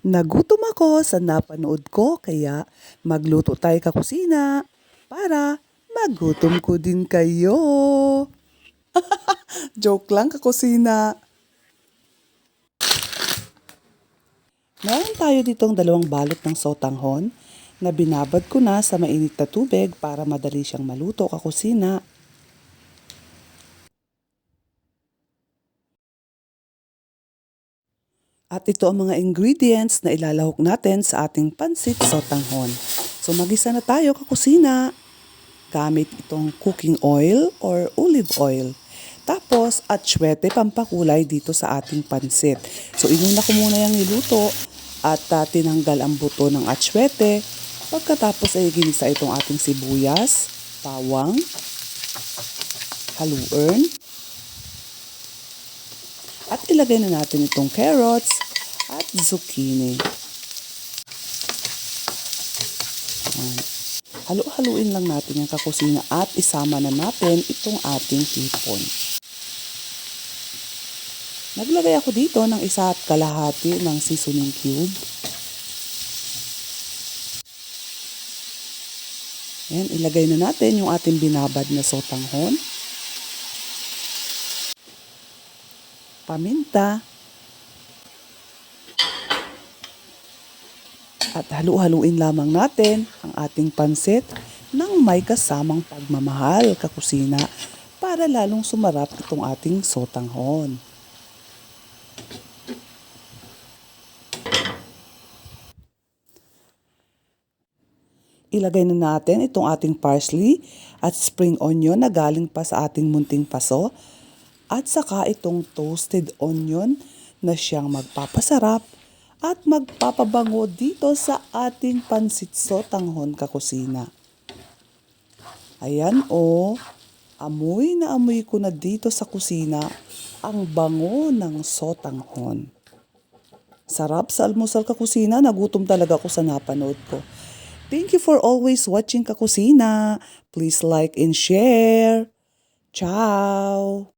Nagutom ako sa napanood ko kaya magluto tayo kakusina para magutom ko din kayo. Joke lang kakusina. Meron tayo ditong 2 balot ng sotanghon na binabad ko na sa mainit na tubig para madali siyang maluto kakusina. At ito ang mga ingredients na ilalahok natin sa ating pansit sotanghon. So magisa na tayo kakusina. Gamit itong cooking oil or olive oil. Tapos atsuete pampakulay dito sa ating pansit. So inuna ko muna yung niluto at tinanggal ang buto ng atsuete. Pagkatapos ay ginisa itong ating sibuyas, bawang, haluan. At ilagay na natin itong carrots at zucchini. Halu-haluin lang natin yung kakusina at isama na natin itong ating hipon. Naglagay ako dito ng 1.5 ng seasoning cube. Ayan, ilagay na natin yung ating binabad na sotanghon. Paminta. At halu-haluin lamang natin ang ating pansit ng may kasamang pagmamahal kakusina para lalong sumarap itong ating sotanghon. Ilagay na natin itong ating parsley at spring onion na galing pa sa ating munting paso at saka itong toasted onion na siyang magpapasarap at magpapabango dito sa ating pansit sotanghon kakusina. Ayan o, amoy na amoy ko na dito sa kusina ang bango ng sotanghon. Sarap sa almusal kakusina, nagutom talaga ako sa napanood ko. Thank you for always watching kakusina. Please like and share. Ciao!